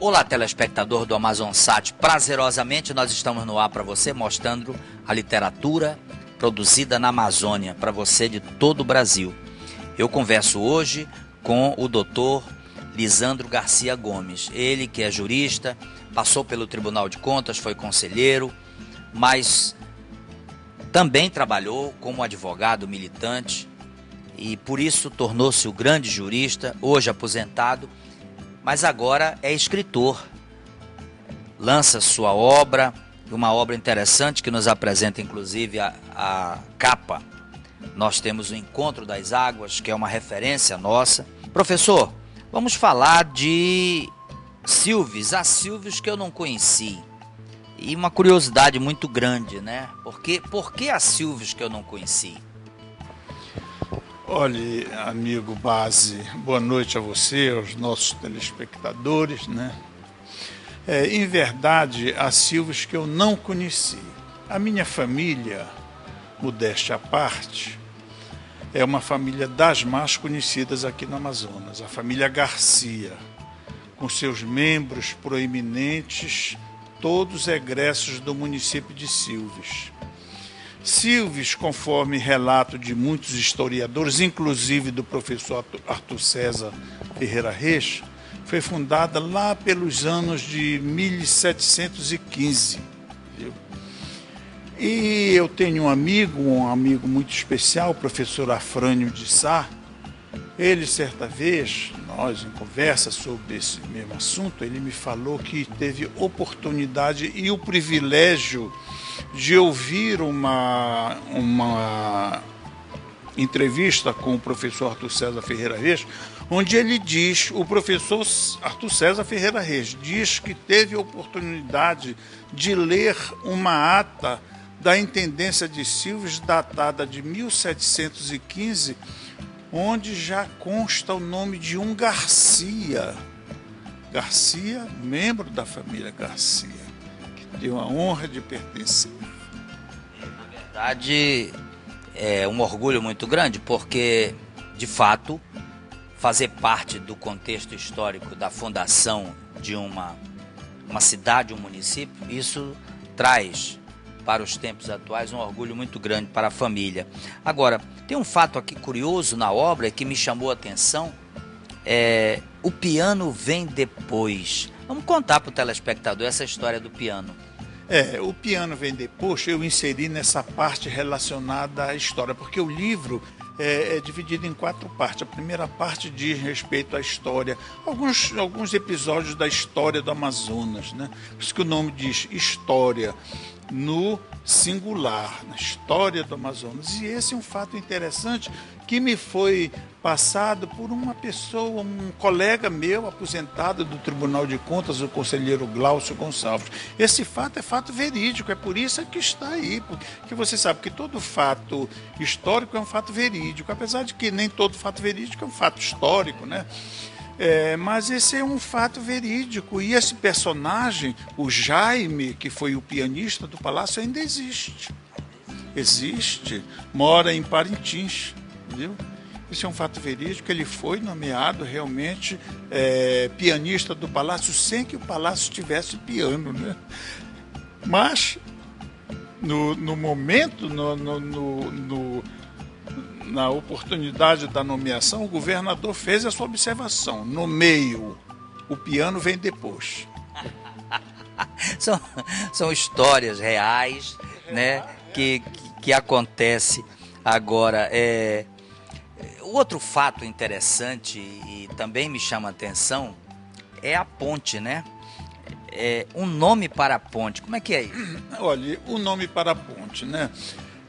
Olá, telespectador do Amazonsat. Prazerosamente nós estamos no ar para você, mostrando a literatura produzida na Amazônia, para você de todo o Brasil. Eu converso hoje com o Dr. Lisandro Garcia Gomes. Ele que é jurista, passou pelo Tribunal de Contas, foi conselheiro, mas também trabalhou como advogado militante e por isso tornou-se o grande jurista, hoje aposentado, mas agora é escritor. Lança sua obra, uma obra interessante que nos apresenta inclusive a capa. Nós temos o Encontro das Águas, que é uma referência nossa. Professor, vamos falar de Silves, há Silves que eu não conheci. E uma curiosidade muito grande, né? Por que há Silves que eu não conheci? Olhe, amigo Base, boa noite a você, aos nossos telespectadores, né? Em verdade, há Silves que eu não conheci. A minha família, modéstia à parte, é uma família das mais conhecidas aqui no Amazonas, a família Garcia, com seus membros proeminentes, todos egressos do município de Silves. Silves, conforme relato de muitos historiadores, inclusive do professor Arthur César Ferreira Reis, foi fundada lá pelos anos de 1715. Viu? E eu tenho um amigo muito especial, o professor Afrânio de Sá. Ele, certa vez, nós em conversa sobre esse mesmo assunto, ele me falou que teve oportunidade e o privilégio de ouvir uma entrevista com o professor Arthur César Ferreira Reis, onde ele diz, o professor Arthur César Ferreira Reis diz que teve oportunidade de ler uma ata da Intendência de Silves, datada de 1715, onde já consta o nome de um Garcia. Garcia, membro da família Garcia, que tem a honra de pertencer. Na verdade, é um orgulho muito grande, porque, de fato, fazer parte do contexto histórico da fundação de uma cidade, um município, isso traz para os tempos atuais um orgulho muito grande para a família. Agora, tem um fato aqui curioso na obra que me chamou a atenção, o piano vem depois. Vamos contar para o telespectador essa história do piano. O piano vem depois, eu inseri nessa parte relacionada à história, porque o livro é dividido em 4 partes. A primeira parte diz respeito à história, alguns episódios da história do Amazonas, né? Por isso que o nome diz História, no singular, na história do Amazonas. E esse é um fato interessante que me foi passado por uma pessoa, um colega meu, aposentado do Tribunal de Contas, o conselheiro Glaucio Gonçalves. Esse fato é fato verídico, é por isso que está aí, porque você sabe que todo fato histórico é um fato verídico, apesar de que nem todo fato verídico é um fato histórico, né? Mas esse é um fato verídico, e esse personagem, o Jaime, que foi o pianista do Palácio, ainda existe, mora em Parintins, viu? Isso é um fato verídico, ele foi nomeado realmente pianista do Palácio, sem que o Palácio tivesse piano, né? Mas no momento, na oportunidade da nomeação, o governador fez essa observação: no meio, o piano vem depois. São histórias reais, né, que acontece agora. Outro fato interessante e também me chama a atenção é a ponte, né? Um nome para a ponte, como é que é isso? Olha, o nome para a ponte, né?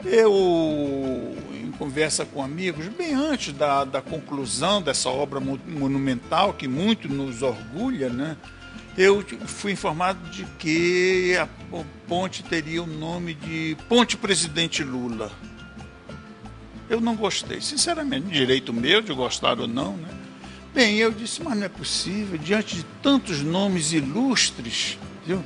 Eu, em conversa com amigos, bem antes da conclusão dessa obra monumental, que muito nos orgulha, né? Eu fui informado de que a ponte teria o nome de Ponte Presidente Lula. Eu não gostei, sinceramente, direito meu de gostar ou não, né? Bem, eu disse, mas não é possível, diante de tantos nomes ilustres, viu?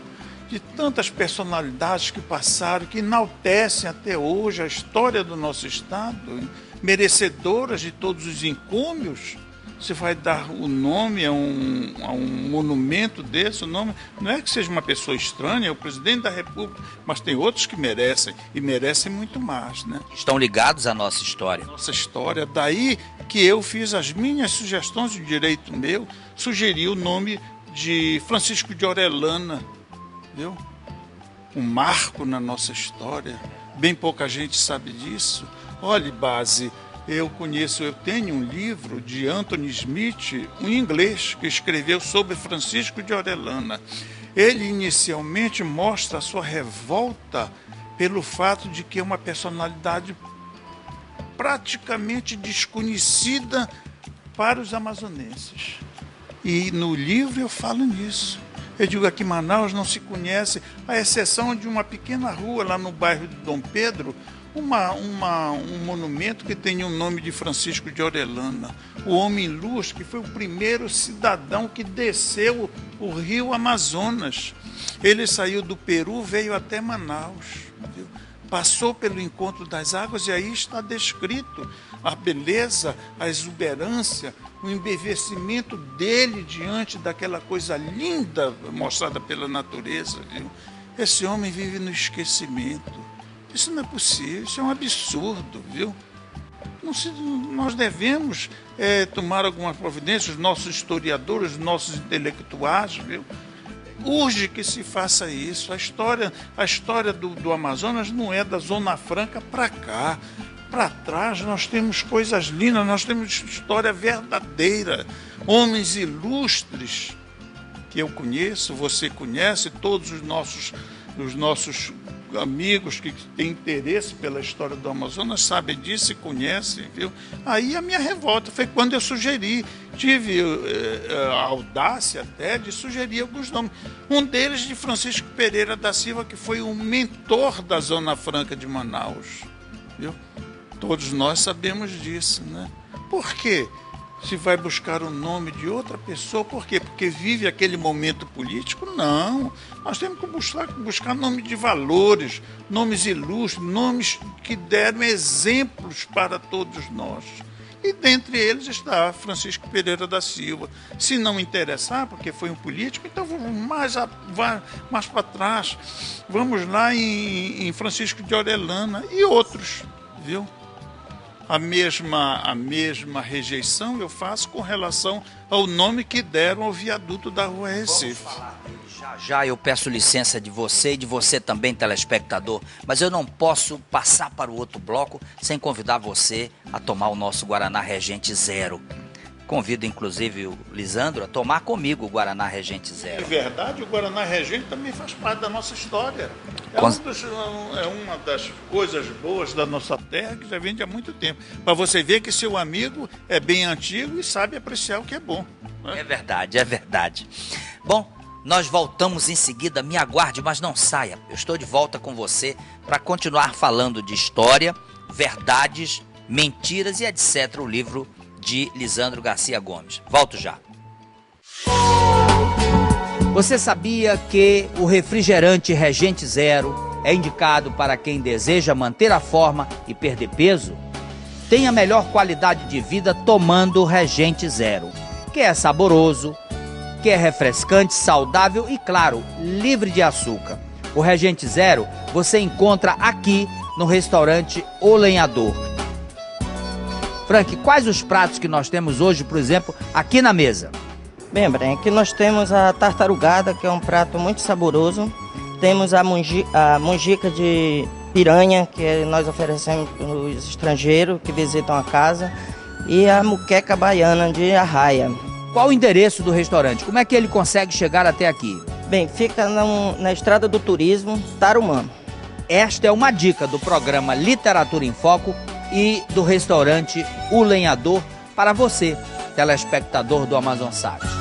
De tantas personalidades que passaram, que enaltecem até hoje a história do nosso estado, merecedoras de todos os encômios, Você vai dar o nome a um monumento desse, o nome não é que seja uma pessoa estranha, é o presidente da República, mas tem outros que merecem, e merecem muito mais, né? Estão ligados à nossa história. Nossa história, daí que eu fiz as minhas sugestões de direito meu, sugeri o nome de Francisco de Orellana, viu? Um marco na nossa história, bem pouca gente sabe disso. Olha, Base, eu tenho um livro de Anthony Smith, um inglês, que escreveu sobre Francisco de Orellana. Ele inicialmente mostra a sua revolta pelo fato de que é uma personalidade praticamente desconhecida para os amazonenses. E no livro eu falo nisso. Eu digo, aqui em Manaus não se conhece, à exceção de uma pequena rua lá no bairro de Dom Pedro, um monumento que tem o nome de Francisco de Orellana, o homem ilustre, que foi o primeiro cidadão que desceu o rio Amazonas. Ele saiu do Peru, veio até Manaus, viu? Passou pelo encontro das águas e aí está descrito a beleza, a exuberância, o embevecimento dele diante daquela coisa linda mostrada pela natureza, viu? Esse homem vive no esquecimento. Isso não é possível, isso é um absurdo, viu? Nós devemos tomar algumas providências, os nossos historiadores, os nossos intelectuais, viu? Urge que se faça isso. A história do Amazonas não é da Zona Franca para cá. Para trás nós temos coisas lindas, nós temos história verdadeira, homens ilustres que eu conheço, você conhece, todos os nossos amigos que têm interesse pela história do Amazonas sabem disso e conhecem, viu? Aí a minha revolta foi quando eu tive a audácia até de sugerir alguns nomes. Um deles de Francisco Pereira da Silva, que foi o mentor da Zona Franca de Manaus, viu? Todos nós sabemos disso, né? Por quê? Se vai buscar o nome de outra pessoa, por quê? Porque vive aquele momento político? Não. Nós temos que buscar nome de valores, nomes ilustres, nomes que deram exemplos para todos nós. E dentre eles está Francisco Pereira da Silva. Se não interessar, porque foi um político, então vamos mais para trás. Vamos lá em Francisco de Orellana e outros, viu? A mesma rejeição eu faço com relação ao nome que deram ao viaduto da Rua Recife. Vamos falar dele já eu peço licença de você e de você também, telespectador, mas eu não posso passar para o outro bloco sem convidar você a tomar o nosso Guaraná Regente Zero. Convido, inclusive, o Lisandro a tomar comigo o Guaraná Regente Zero. É verdade, o Guaraná Regente também faz parte da nossa história. É uma das coisas boas da nossa terra que já vem há muito tempo. Para você ver que seu amigo é bem antigo e sabe apreciar o que é bom, né? É verdade, é verdade. Bom, nós voltamos em seguida, me aguarde, mas não saia. Eu estou de volta com você para continuar falando de história, verdades, mentiras e etc. O livro de Lisandro Garcia Gomes. Volto já. Você sabia que o refrigerante Regente Zero é indicado para quem deseja manter a forma e perder peso? Tenha melhor qualidade de vida tomando Regente Zero, que é saboroso, que é refrescante, saudável e, claro, livre de açúcar. O Regente Zero você encontra aqui no restaurante O Lenhador. Frank, quais os pratos que nós temos hoje, por exemplo, aqui na mesa? Bem, Bren, aqui nós temos a tartarugada, que é um prato muito saboroso. Temos a mungica de piranha, que nós oferecemos para os estrangeiros que visitam a casa. E a muqueca baiana de arraia. Qual o endereço do restaurante? Como é que ele consegue chegar até aqui? Bem, fica na Estrada do Turismo, Tarumã. Esta é uma dica do programa Literatura em Foco e do restaurante O Lenhador para você, telespectador do Amazon Sabe.